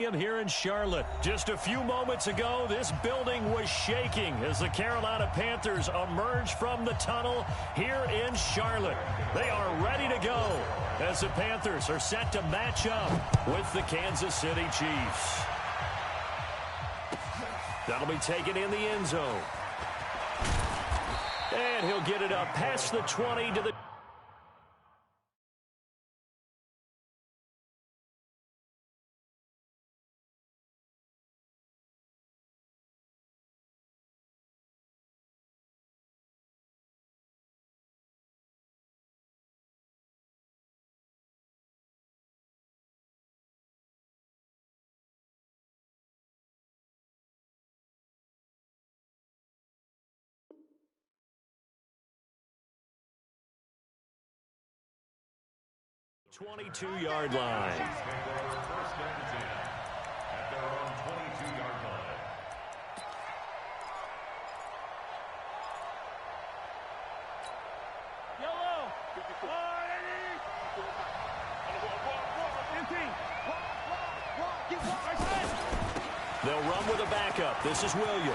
Here in Charlotte. Just a few moments ago, this building was shaking as the Carolina Panthers emerged from the tunnel here in Charlotte. They are ready to go as the Panthers are set to match up with the Kansas City Chiefs. That'll be taken in the end zone. And he'll get it up past the 20 to the 22-yard line. They'll run with a backup. This is Williams.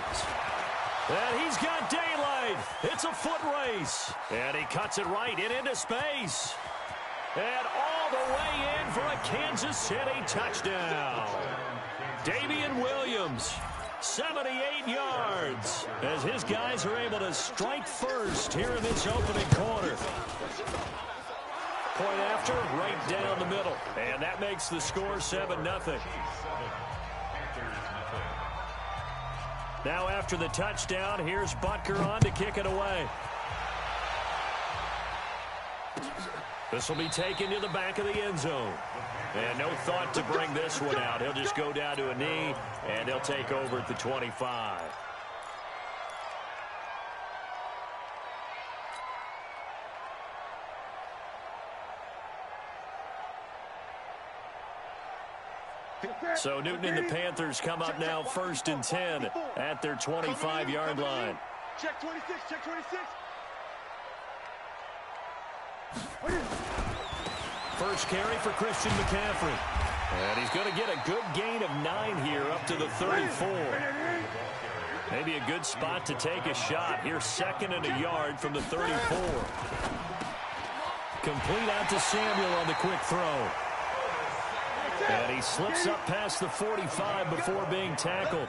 And he's got daylight. It's a foot race. And he cuts it right into space. And all the way in for a Kansas City touchdown. Damian Williams, 78 yards, as his guys are able to strike first here in this opening quarter. Point after, right down the middle. And that makes the score 7-0. Now after the touchdown, here's Butker on to kick it away. This will be taken to the back of the end zone. And no thought to bring this one out. He'll just go down to a knee, and they'll take over at the 25. So Newton and the Panthers come up now 1st and 10 at their 25-yard line. Check 26, check 26. First carry for Christian McCaffrey. And he's going to get a good gain of 9 here up to the 34. Maybe a good spot to take a shot. Here 2nd and a yard from the 34. Complete out to Samuel on the quick throw. And he slips up past the 45 before being tackled.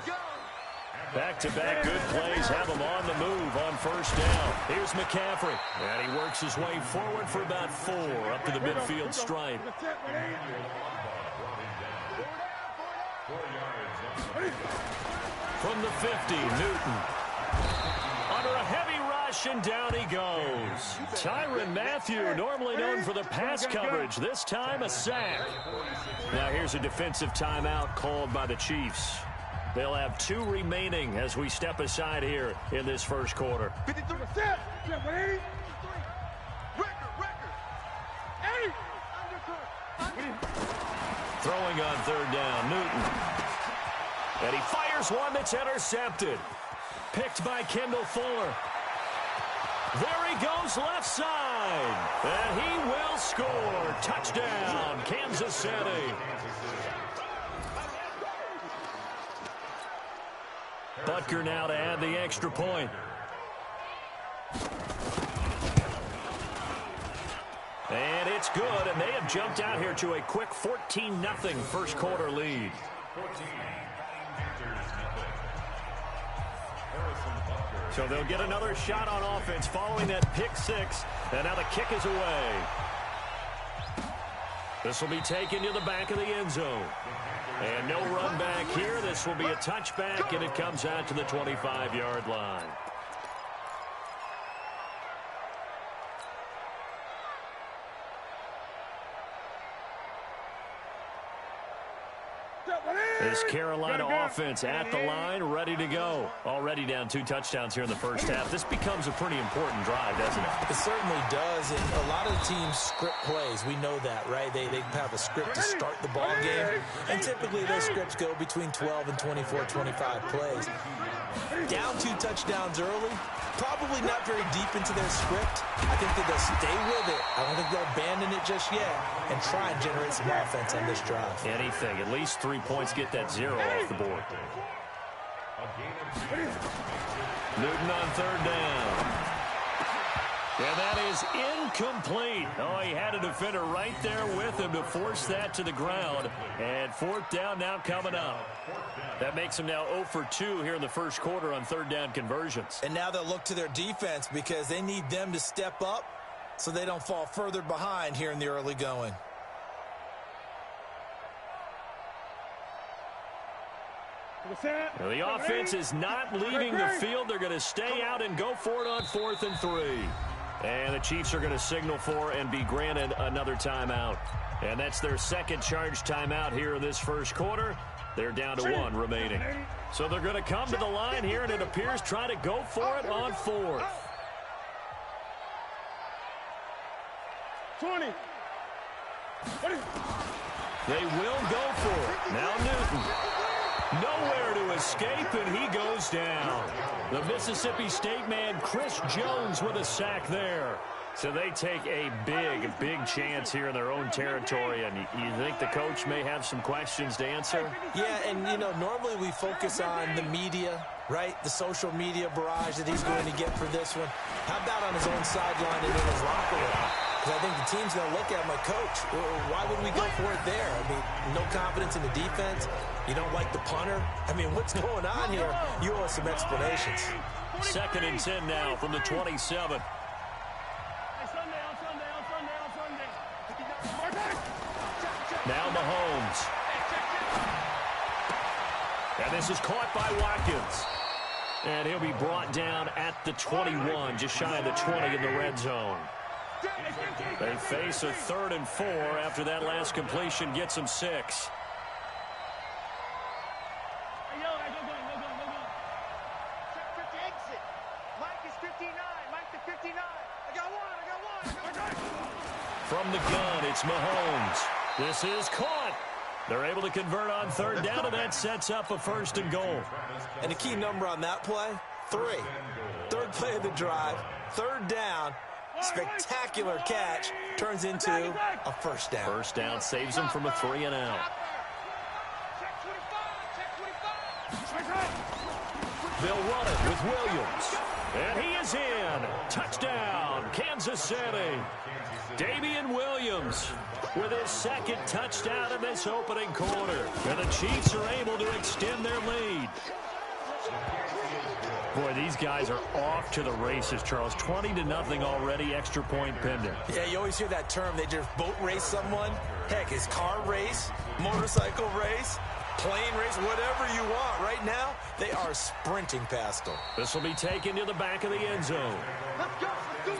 Back-to-back good plays have him on the move on 1st down. Here's McCaffrey. And he works his way forward for about 4 up to the midfield stripe. From the 50, Newton. Under a heavy rush, and down he goes. Tyrann Mathieu, normally known for the pass coverage, this time a sack. Now here's a defensive timeout called by the Chiefs. They'll have 2 remaining as we step aside here in this first quarter. 53. Throwing on 3rd down, Newton. And he fires one that's intercepted. Picked by Kendall Fuller. There he goes left side. And he will score. Touchdown, Kansas City. Butker now to add the extra point. And it's good, and they have jumped out here to a quick 14-0 first quarter lead. So they'll get another shot on offense following that pick 6, and now the kick is away. This will be taken to the back of the end zone. And no run back here. This will be a touchback, and it comes out to the 25-yard line. This Carolina offense at the line, ready to go. Already down 2 touchdowns here in the first half. This becomes a pretty important drive, doesn't it? It certainly does, and a lot of the teams script plays. We know that, right? They have a script to start the ball game, and typically those scripts go between 12 and 24, 25 plays. Down 2 touchdowns early. Probably not very deep into their script. I think that they'll stay with it. I don't think they'll abandon it just yet and try and generate some offense on this drive. Anything. At least 3 points, get that 0 off the board. Newton on third down. And that is incomplete. Oh, he had a defender right there with him to force that to the ground. And fourth down now coming up. That makes him now 0 for 2 here in the first quarter on third down conversions. And now they'll look to their defense because they need them to step up so they don't fall further behind here in the early going. Now the offense is not leaving the field. They're going to stay out and go for it on 4th and 3. And the Chiefs are going to signal for and be granted another timeout. And that's their second charge timeout here in this first quarter. They're down to 1 remaining. So they're going to come to the line here, and it appears try to go for it on 4th. 20. They will go for it. Now Newton. Nowhere to escape, and he goes down. The Mississippi State man, Chris Jones, with a sack there. So they take a big chance here in their own territory, and you think the coach may have some questions to answer? Yeah, and, you know, normally we focus on the media, right? The social media barrage that he's going to get for this one. How about on his own sideline and in his locker room? Because I think the team's going to look at him like, Coach, why would we go for it there? I mean, no confidence in the defense. You don't like the punter? I mean, what's going on here? You owe us some explanations. 2nd and 10 now from the 27. Now Mahomes. And this is caught by Watkins. And he'll be brought down at the 21, just shy of the 20 in the red zone. They face a 3rd and 4 after that last completion gets them 6. From the gun, it's Mahomes. This is caught. They're able to convert on 3rd down, and that sets up a 1st and goal. And the key number on that play, 3. 3rd play of the drive, 3rd down, spectacular catch, turns into a 1st down. 1st down saves them from a 3 and out. They'll run it with Williams. And he is in. Touchdown, Kansas City. Damian Williams with his 2nd touchdown in this opening quarter. And the Chiefs are able to extend their lead. Boy, these guys are off to the races, Charles. 20-0 already, extra point pending. Yeah, you always hear that term. They just boat race someone. Heck, it's car race, motorcycle race, plane race, whatever you want. Right now, they are sprinting past them. This will be taken to the back of the end zone. Let's go. Let's do it.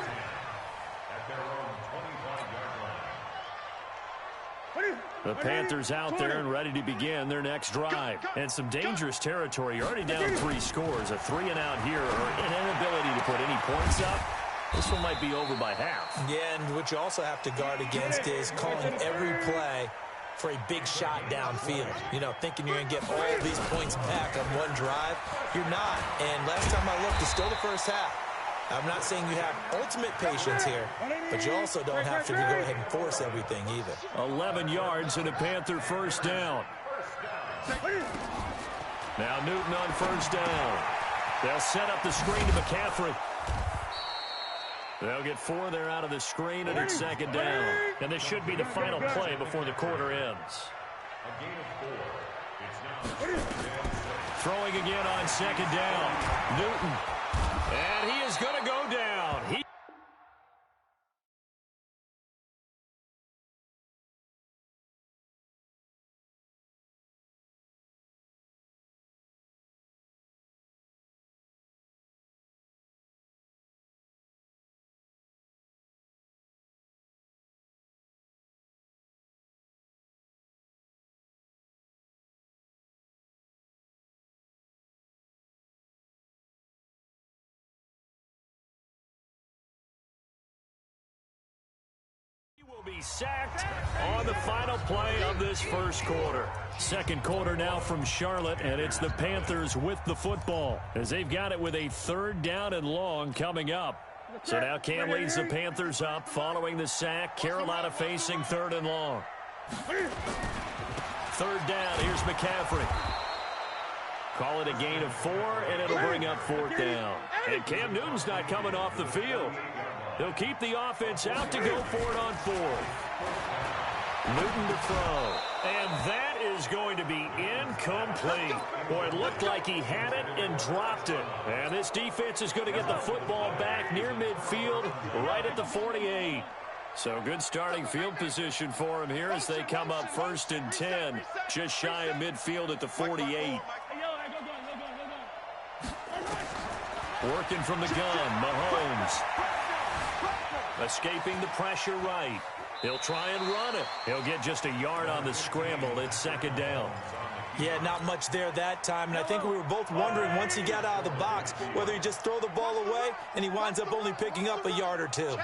The Panthers out there and ready to begin their next drive. And some dangerous territory. You're already down 3 scores. A 3 and out here, or an inability to put any points up. This one might be over by half. Yeah, and what you also have to guard against is calling every play for a big shot downfield. You know, thinking you're going to get all these points back on one drive. You're not. And last time I looked, it's still the first half. I'm not saying you have ultimate patience here, but you also don't have to go ahead and force everything either. 11 yards and a Panther 1st down. Now Newton on 1st down. They'll set up the screen to McCaffrey. They'll get 4 there out of the screen, and it's 2nd down. And this should be the final play before the quarter ends. Throwing again on 2nd down. Newton. And he is going to go down. be sacked on the final play of this first quarter. Second quarter now from Charlotte, and it's the Panthers with the football as they've got it with a 3rd down and long coming up. So now Cam leads the Panthers up following the sack. Carolina facing 3rd and long. 3rd down, here's McCaffrey. Call it a gain of 4, and it'll bring up 4th down. And Cam Newton's not coming off the field. They'll keep the offense out to go for it on 4th. Newton to throw. And that is going to be incomplete. Boy, it looked like he had it and dropped it. And this defense is going to get the football back near midfield, right at the 48. So good starting field position for him here as they come up 1st and 10, just shy of midfield at the 48. Working from the gun, Mahomes. Escaping the pressure right. He'll try and run it. He'll get just a yard on the scramble. It's 2nd down. Yeah, not much there that time, and I think we were both wondering once he got out of the box whether he just throw the ball away and he winds up only picking up a yard or 2. Check 24,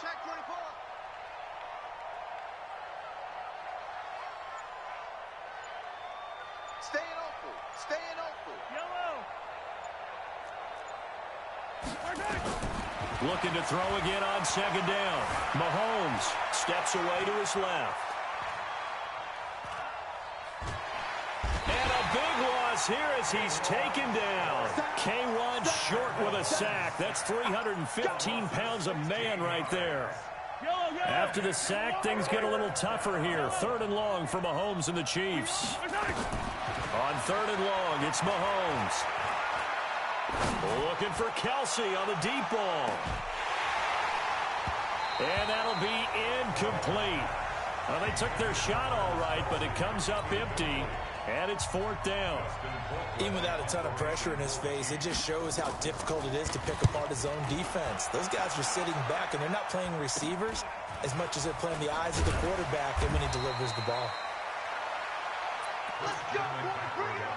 check 24. Staying open, staying open. Looking to throw again on 2nd down. Mahomes steps away to his left. And a big loss here as he's taken down. K1 short with a sack. That's 315 pounds of man right there. After the sack, things get a little tougher here. 3rd and long for Mahomes and the Chiefs. On 3rd and long, it's Mahomes. Looking for Kelsey on the deep ball. And that'll be incomplete. Well, they took their shot all right, but it comes up empty, and it's 4th down. Even without a ton of pressure in his face, it just shows how difficult it is to pick apart his own defense. Those guys are sitting back, and they're not playing receivers as much as they're playing the eyes of the quarterback and when he delivers the ball. Let's go, bring it.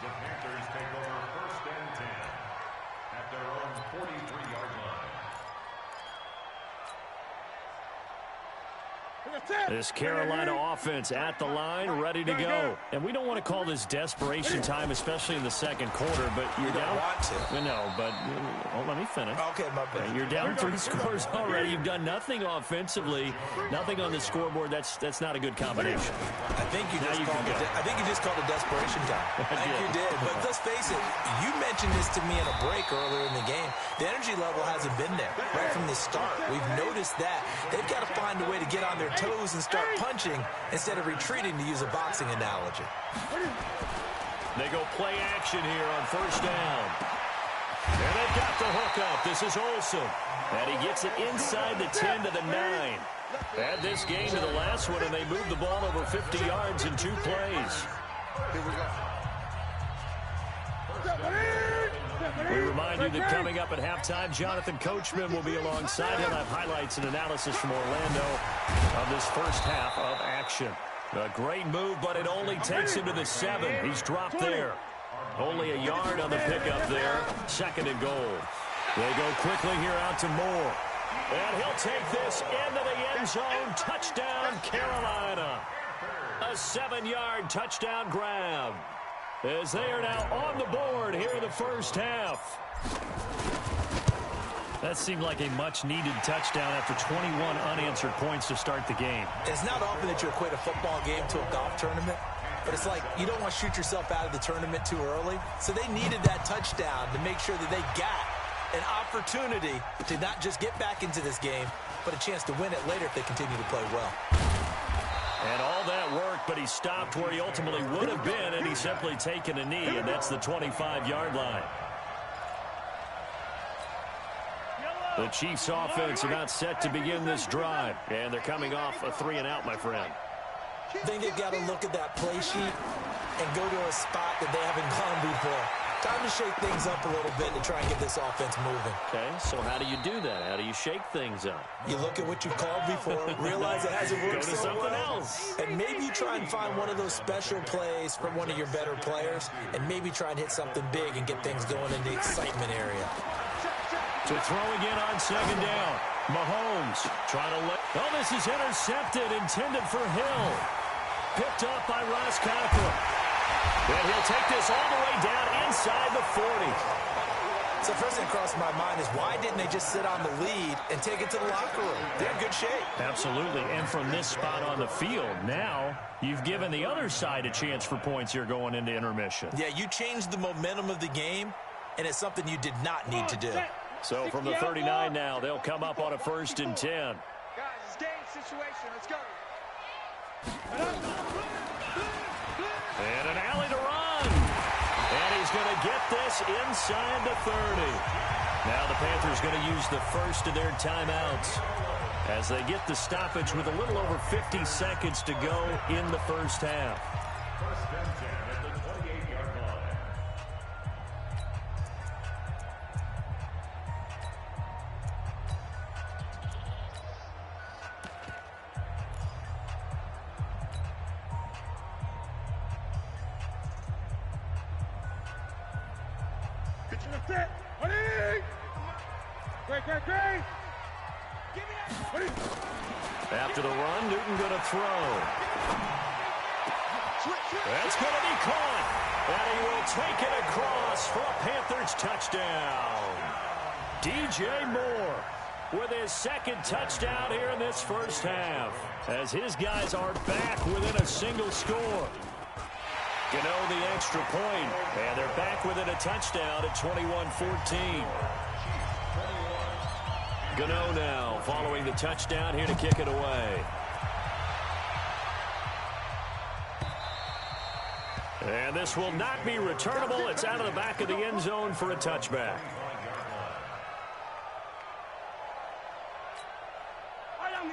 The Panthers take over 1st and 10 at their own 43-yard line. This Carolina offense at the line, ready to go. And we don't want to call this desperation time, especially in the second quarter, but you're down. Want to. No, but let me finish. Okay, my bad. You're down 3 scores already. You've done nothing offensively, nothing on the scoreboard. That's not a good combination. I think you just called it desperation time. I think you did. But let's face it, you mentioned this to me in a break earlier in the game. The energy level hasn't been there right from the start. We've noticed that. They've got to find a way to get on their toes and start punching instead of retreating, to use a boxing analogy. They go play action here on 1st down. And they've got the hook up. This is Olsen. And he gets it inside the 10 to the 9. Add this game to the last one, and they moved the ball over 50 yards in 2 plays. Here we go. We remind you that coming up at halftime, Jonathan Coachman will be alongside. He'll have highlights and analysis from Orlando of this first half of action. A great move, but it only takes him to the 7. He's dropped there. Only a yard on the pickup there. 2nd and goal. They go quickly here out to Moore. And he'll take this into the end zone. Touchdown, Carolina. A 7-yard touchdown grab, as they are now on the board here in the first half. That seemed like a much-needed touchdown after 21 unanswered points to start the game. It's not often that you equate a football game to a golf tournament, but it's like you don't want to shoot yourself out of the tournament too early. So they needed that touchdown to make sure that they got an opportunity to not just get back into this game, but a chance to win it later if they continue to play well. And all that worked, but he stopped where he ultimately would have been, and he's simply taken a knee, and that's the 25-yard line. The Chiefs offense about set to begin this drive, and they're coming off a 3-and-out, my friend. I think they've got to look at that play sheet and go to a spot that they haven't gone before. Time to shake things up a little bit to try and get this offense moving. Okay, so how do you do that? How do you shake things up? You look at what you've called before, realize it hasn't worked Go to so something well, else. and maybe you try and find one of those special plays from one of your better players, and maybe try and hit something big and get things going in the excitement area. To throw again on 2nd down. Mahomes trying to let... Oh, this is intercepted, intended for Hill. Picked up by Ross Cockrell. And he'll take this all the way down inside the 40. So first thing that crossed my mind is why didn't they just sit on the lead and take it to the locker room? They're in good shape. Absolutely. And from this spot on the field, now you've given the other side a chance for points here going into intermission. Yeah, you changed the momentum of the game, and it's something you did not need to do. So from the 39 now, they'll come up on a 1st and 10. Guys, it's game situation. Let's go. And an alley to run. And he's going to get this inside the 30. Now the Panthers going to use the first of their timeouts as they get the stoppage with a little over 50 seconds to go in the first half. 1st and 10 at the 28-yard line. After the run, Newton going to throw. That's going to be caught. And he will take it across for a Panthers touchdown. DJ Moore with his 2nd touchdown here in this first half, as his guys are back within a single score. Gano the extra point, and they're back within a touchdown at 21-14. Gano now following the touchdown here to kick it away. And this will not be returnable. It's out of the back of the end zone for a touchback.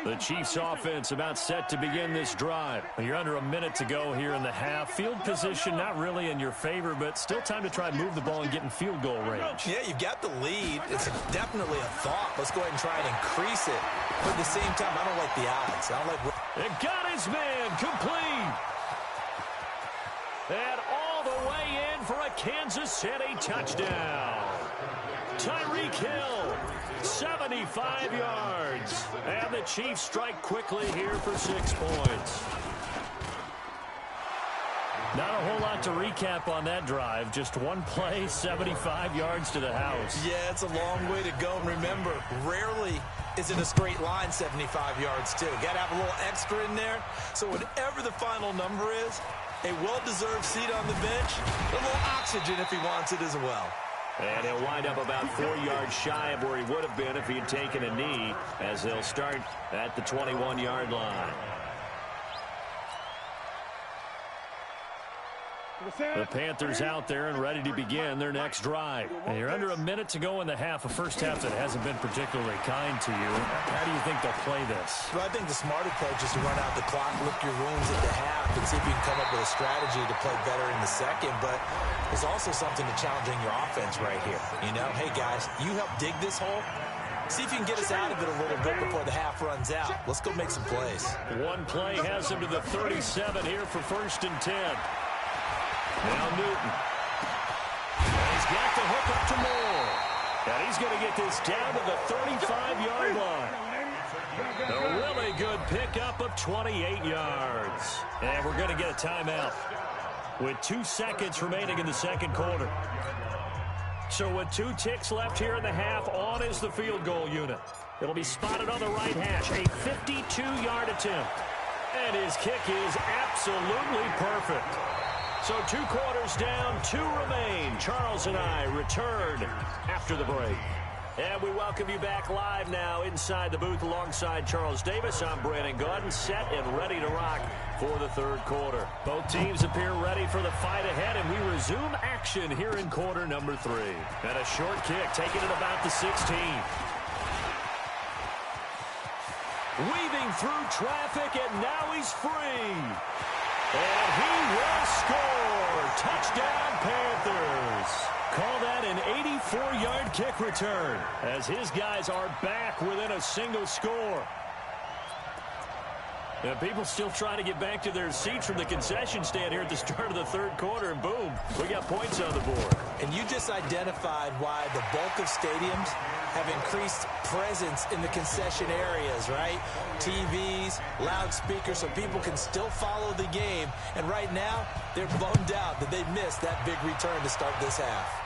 The Chiefs offense about set to begin this drive. You're under a minute to go here in the half. Field position not really in your favor, but still time to try and move the ball and get in field goal range. Yeah, you've got the lead. It's definitely a thought. Let's go ahead and try and increase it. But at the same time, I don't like the odds. I don't like... It got his man complete. And all the way in for a Kansas City touchdown. Tyreek Hill, 75 yards. And the Chiefs strike quickly here for 6 points. Not a whole lot to recap on that drive. Just one play, 75 yards to the house. Yeah, it's a long way to go. And remember, rarely is it a straight line 75 yards, too. Got to have a little extra in there. So whatever the final number is, a well-deserved seat on the bench, a little oxygen if he wants it as well. And he'll wind up about 4 yards shy of where he would have been if he had taken a knee, as they'll start at the 21-yard line. The Panthers out there and ready to begin their next drive. And you're under a minute to go in the half, a first half that hasn't been particularly kind to you. How do you think they'll play this? Well, I think the smart approach is to run out the clock, lick your wounds at the half, and see if you can come up with a strategy to play better in the second. But there's also something to challenging your offense right here. You know, hey, guys, you help dig this hole. See if you can get us out of it a little bit before the half runs out. Let's go make some plays. One play has him to the 37 here for 1st and 10. Now Newton. And he's got the hook up to Moore. And he's going to get this down to the 35-yard line. A really good pickup of 28 yards. And we're going to get a timeout with 2 seconds remaining in the second quarter. So with 2 ticks left here in the half, on is the field goal unit. It'll be spotted on the right hash. A 52-yard attempt. And his kick is absolutely perfect. So 2 quarters down, 2 remain. Charles and I return after the break. And we welcome you back live now inside the booth alongside Charles Davis. I'm Brandon Gaudin, set and ready to rock for the third quarter. Both teams appear ready for the fight ahead, and we resume action here in quarter number 3. And a short kick taken at about the 16. Weaving through traffic, and now he's free. And he will score. Touchdown, Panthers. Call that an 84-yard kick return, as his guys are back within a single score. And people still trying to get back to their seats from the concession stand here at the start of the third quarter, and boom, we got points on the board. And you just identified why the bulk of stadiums have increased presence in the concession areas, right? TVs, loudspeakers, so people can still follow the game. And right now, they're bummed out that they missed that big return to start this half.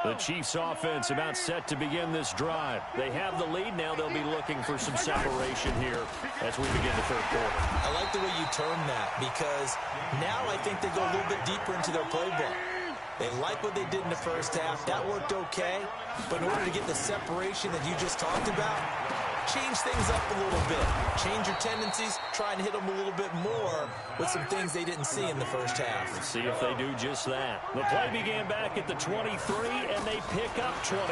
The Chiefs offense about set to begin this drive. They have the lead. Now they'll be looking for some separation here as we begin the third quarter. I like the way you term that because now I think they go a little bit deeper into their playbook. They like what they did in the first half. That worked okay. But in order to get the separation that you just talked about, change things up a little bit. Change your tendencies. Try and hit them a little bit more with some things they didn't see in the first half. Let's see if they do just that. The play began back at the 23, and they pick up 23.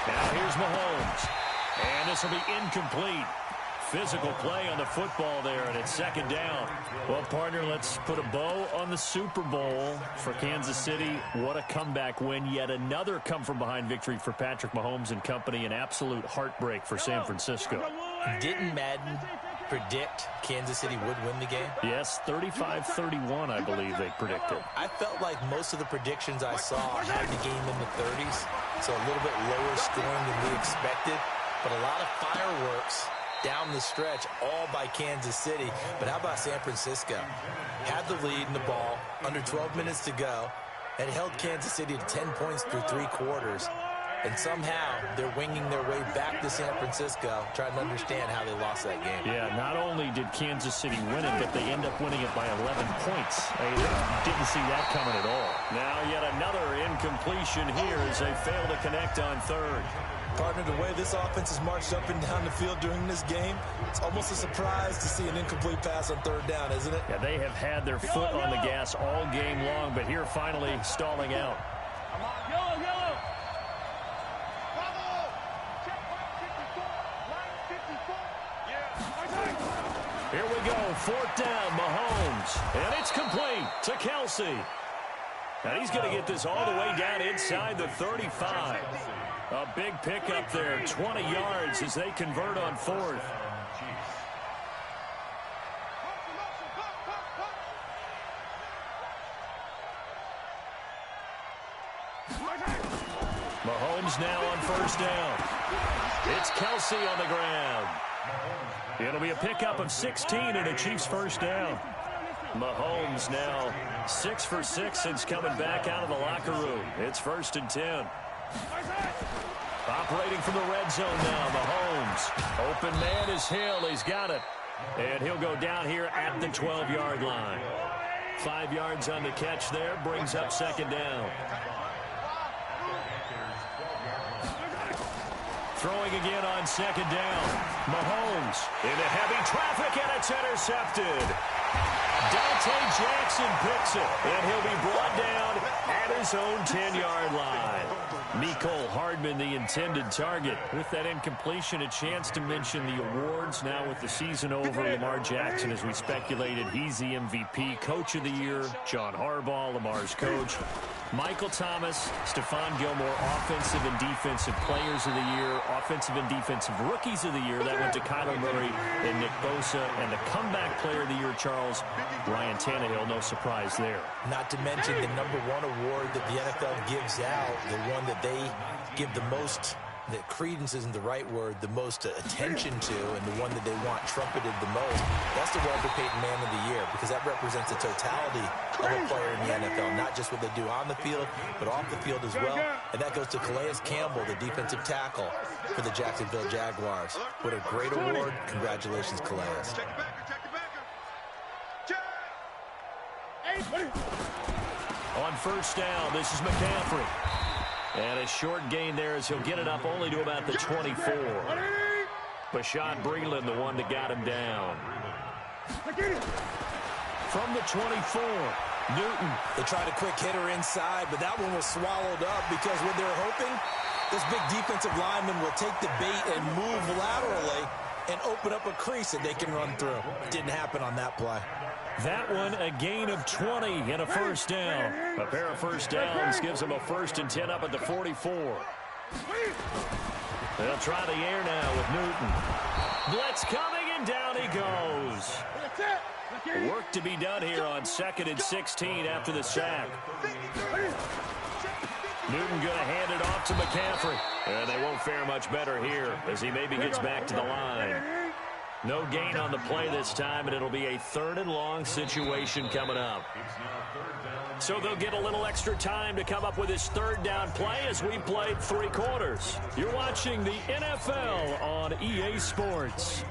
Now here's Mahomes. And this will be incomplete. Physical play on the football there, and it's second down. Well, partner, let's put a bow on the Super Bowl for Kansas City. What a comeback win. Yet another come-from-behind victory for Patrick Mahomes and company. An absolute heartbreak for San Francisco. Didn't Madden predict Kansas City would win the game? Yes, 35-31, I believe they predicted. I felt like most of the predictions I saw had the game in the 30s, so a little bit lower scoring than we expected, but a lot of fireworks down the stretch, all by Kansas City. But how about San Francisco? Had the lead in the ball, under 12 minutes to go, and held Kansas City to 10 points through 3 quarters. And somehow they're winging their way back to San Francisco, trying to understand how they lost that game. Yeah, not only did Kansas City win it, but they end up winning it by 11 points. They didn't see that coming at all. Now yet another incompletion here as they fail to connect on third. Partner, the way this offense has marched up and down the field during this game, it's almost a surprise to see an incomplete pass on third down, isn't it? Yeah, they have had their foot on the gas all game long, but here finally stalling out. Here we go, fourth down, Mahomes, and it's complete to Kelsey. And he's going to get this all the way down inside the 35. A big pickup there, 20 yards as they convert on fourth. Mahomes now on first down. It's Kelsey on the ground. It'll be a pickup of 16 and a Chiefs first down. Mahomes now 6 for 6 since coming back out of the locker room. It's 1st and 10. Operating from the red zone now, Mahomes. Open man is Hill. He's got it. And he'll go down here at the 12-yard line. 5 yards on the catch there. Brings up second down. Throwing again on second down. Mahomes into heavy traffic, and it's intercepted. Dante Jackson picks it, and he'll be brought down at his own 10-yard line. Mecole Hardman, the intended target. With that incompletion, a chance to mention the awards. Now with the season over, Lamar Jackson, as we speculated, he's the MVP. Coach of the Year, John Harbaugh, Lamar's coach. Michael Thomas, Stephon Gilmore, Offensive and Defensive Players of the Year, Offensive and Defensive Rookies of the Year. That went to Kyler Murray and Nick Bosa. And the Comeback Player of the Year, Charles, Ryan Tannehill, no surprise there. Not to mention the #1 award that the NFL gives out, the one that they give the most that credence isn't the right word, the most attention to, and the one that they want trumpeted the most, that's the Walter Payton Man of the Year, because that represents the totality of a player in the NFL, not just what they do on the field, but off the field as well. And that goes to Calais Campbell, the defensive tackle for the Jacksonville Jaguars. What a great award. Congratulations, Calais. On first down, this is McCaffrey. And a short gain there as he'll get it up only to about the 24. Bashaud Breeland, the one that got him down. From the 24, Newton. They tried a quick hitter inside, but that one was swallowed up because what they're hoping, this big defensive lineman will take the bait and move laterally and open up a crease that they can run through. Didn't happen on that play. That one, a gain of 20 and a first down. A pair of first downs gives them a 1st and 10 up at the 44. They'll try the air now with Newton. Blitz coming, and down he goes. Work to be done here on 2nd and 16 after the sack. Newton going to hand it off to McCaffrey. And they won't fare much better here as he maybe gets back to the line. No gain on the play this time, and it'll be a 3rd and long situation coming up. So they'll get a little extra time to come up with his 3rd down play as we played 3 quarters. You're watching the NFL on EA Sports.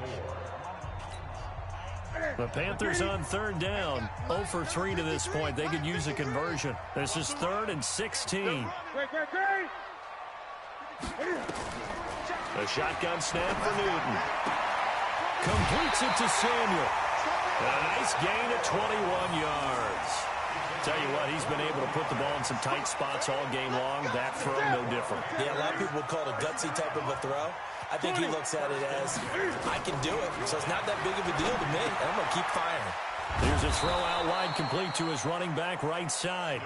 The Panthers on 3rd down, 0 for 3 to this point. They could use a conversion. This is 3rd and 16. A shotgun snap for Newton. Completes it to Samuel. A nice gain of 21 yards. Tell you what, he's been able to put the ball in some tight spots all game long. That throw, no different. Yeah, a lot of people would call it a gutsy type of a throw. I think he looks at it as, I can do it, so it's not that big of a deal to me, and I'm going to keep firing. Here's a throw out wide, complete to his running back right side.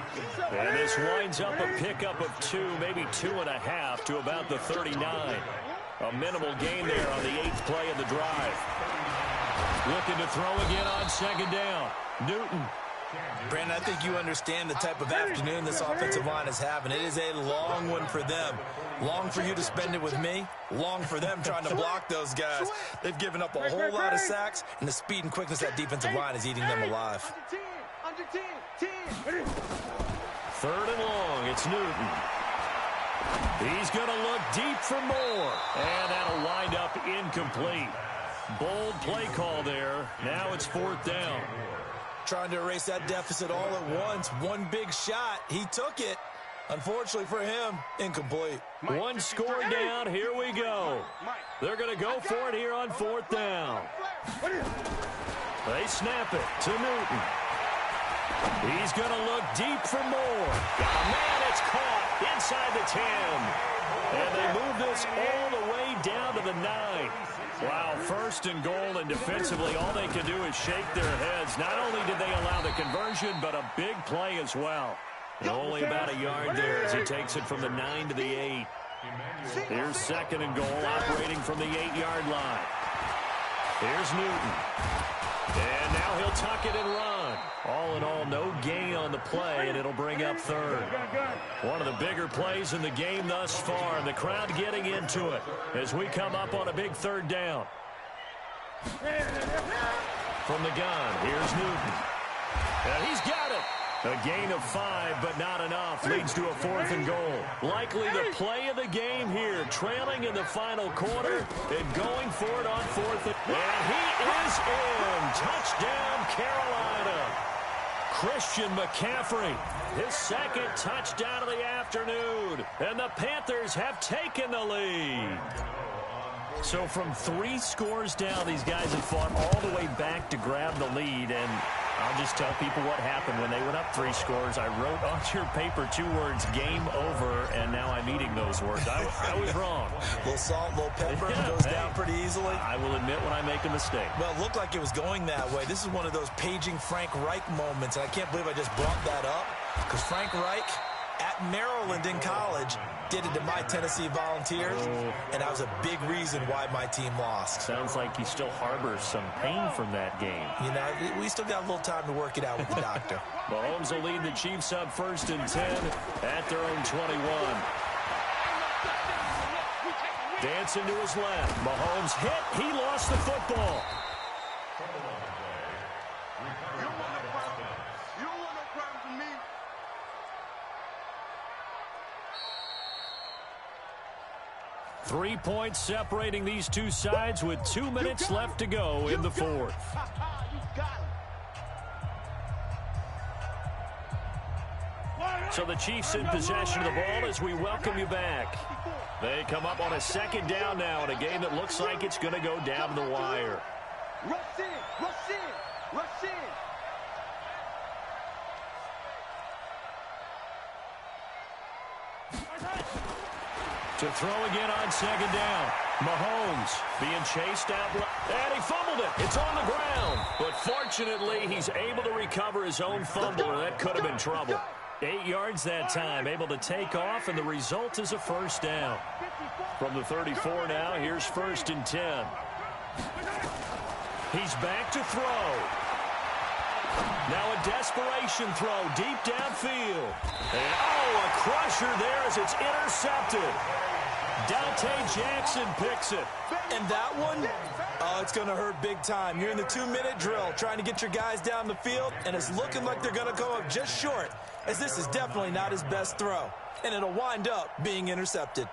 And this winds up a pickup of 2, maybe 2.5 to about the 39. A minimal gain there on the 8th play of the drive. Looking to throw again on 2nd down. Newton. Brandon, I think you understand the type of afternoon this offensive line is having. It is a long one for them. Long for you to spend it with me. Long for them trying to block those guys. They've given up a whole lot of sacks, and the speed and quickness of that defensive line is eating them alive. 3rd and long. It's Newton. He's going to look deep for more. And that'll wind up incomplete. Bold play call there. Now it's 4th down. Trying to erase that deficit all at once. One big shot. He took it. Unfortunately for him, incomplete. One score down. Here we go. They're going to go for it here on 4th down. They snap it to Newton. He's going to look deep for more. Oh, man, it's caught inside the 10. And they move this all the way down to the 9. Wow, 1st and goal, and defensively all they can do is shake their heads. Not only did they allow the conversion, but a big play as well. And only about a yard there as he takes it from the 9 to the 8. Here's 2nd and goal, operating from the 8-yard line. Here's Newton. And now he'll tuck it and run. All in all, no gain on the play, and it'll bring up 3rd. One of the bigger plays in the game thus far, and the crowd getting into it as we come up on a big 3rd down. From the gun, here's Newton. And he's got it. A gain of 5, but not enough. Leads to a 4th and goal. Likely the play of the game here. Trailing in the final quarter and going for it on 4th. And he is in. Touchdown, Carolina. Christian McCaffrey, his 2nd touchdown of the afternoon. And the Panthers have taken the lead. So from 3 scores down, these guys have fought all the way back to grab the lead. And I'll just tell people what happened when they went up 3 scores. I wrote on your paper 2 words, game over, and now I'm eating those words. I was wrong. A little salt, a little pepper, goes down pretty easily. I will admit when I make a mistake. Well, it looked like it was going that way. This is one of those paging Frank Reich moments, and I can't believe I just brought that up, because Frank Reich at Maryland in college did it to my Tennessee Volunteers, and that was a big reason why my team lost. Sounds like he still harbors some pain from that game. You know, we still got a little time to work it out with the doctor. Mahomes will lead the Chiefs up 1st and 10 at their own 21. Dancing to his left. Mahomes hit. He lost the football. You don't want no problem from me. 3 points separating these two sides with 2 minutes left to go in the fourth. So the Chiefs in possession of the ball as we welcome you back. They come up on a second down now in a game that looks like it's going to go down to the wire. Rush in, rush in, rush in. To throw again on second down. Mahomes being chased out. And he fumbled it. It's on the ground. But fortunately, he's able to recover his own fumble, or that could have been trouble. 8 yards that time, able to take off, and the result is a first down. From the 34 now, here's 1st and 10. He's back to throw. Now a desperation throw deep downfield. And, a crusher there as it's intercepted. Dante Jackson picks it. And that one, it's going to hurt big time. You're in the 2-minute drill trying to get your guys down the field, and it's looking like they're going to come up just short, as this is definitely not his best throw. And it'll wind up being intercepted.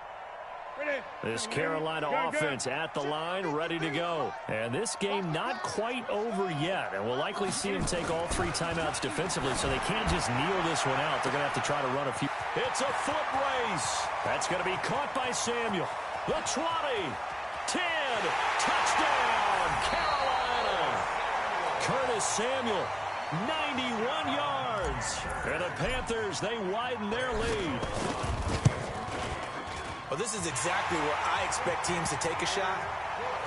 This Carolina offense at the line, ready to go. And this game not quite over yet. And we'll likely see them take all 3 timeouts defensively, so they can't just kneel this one out. They're going to have to try to run a few. It's a foot race. That's going to be caught by Samuel. The 20, 10, touchdown, Carolina. Curtis Samuel, 91 yards. And the Panthers, they widen their lead. Well, this is exactly where I expect teams to take a shot.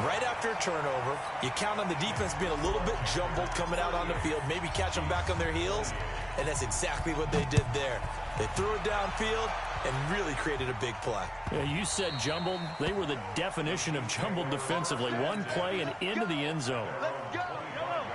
Right after a turnover, you count on the defense being a little bit jumbled coming out on the field, maybe catch them back on their heels, and that's exactly what they did there. They threw it downfield and really created a big play. Yeah, you said jumbled. They were the definition of jumbled defensively. One play and into the end zone.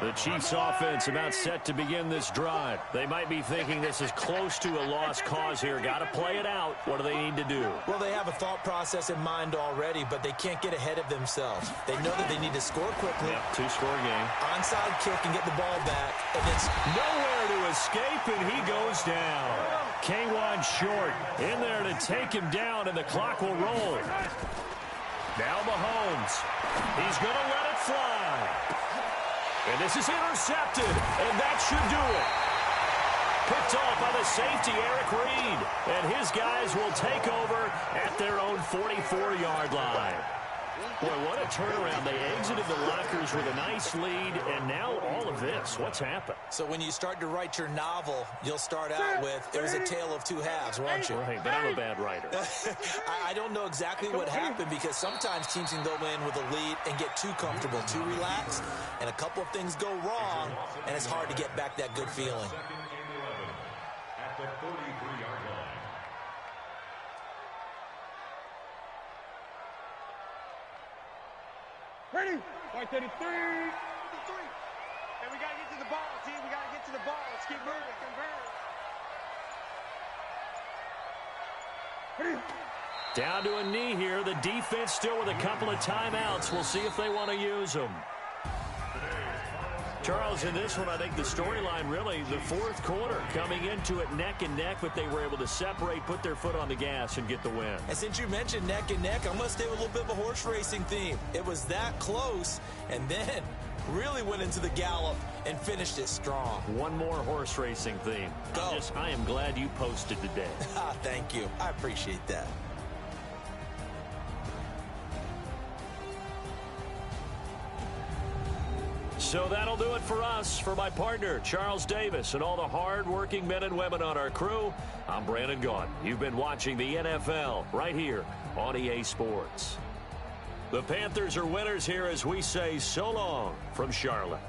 The Chiefs offense about set to begin this drive. They might be thinking this is close to a lost cause here. Got to play it out. What do they need to do? Well, they have a thought process in mind already, but they can't get ahead of themselves. They know that they need to score quickly. Yeah, 2-score game. Onside kick and get the ball back. And it's nowhere to escape, and he goes down. K1 short in there to take him down, and the clock will roll. Now Mahomes. He's going to let it fly. And this is intercepted, and that should do it. Picked off by the safety, Eric Reed. And his guys will take over at their own 44-yard line. Boy, what a turnaround. They exited the lockers with a nice lead, and now all of this. What's happened? So when you start to write your novel, you'll start out with, it was a tale of 2 halves, won't you? Right, but I'm a bad writer. I don't know exactly what happened, because sometimes teams can go in with a lead and get too comfortable, too relaxed, and a couple of things go wrong, and it's hard to get back that good feeling. At the 33-yard line. Ready? 33. And we got to get to the ball, team. We got to get to the ball. Let's keep moving. Ready? Down to a knee here. The defense still with a couple of timeouts. We'll see if they want to use them. Charles, in this one, I think the storyline really, the fourth quarter, coming into it neck and neck, but they were able to separate, put their foot on the gas, and get the win. And since you mentioned neck and neck, I'm going to stay with a little bit of a horse racing theme. It was that close, and then really went into the gallop and finished it strong. One more horse racing theme. Go. I am glad you posted today. Thank you. I appreciate that. So that'll do it for us. For my partner, Charles Davis, and all the hard-working men and women on our crew, I'm Brandon Gaudin. You've been watching the NFL right here on EA Sports. The Panthers are winners here as we say so long from Charlotte.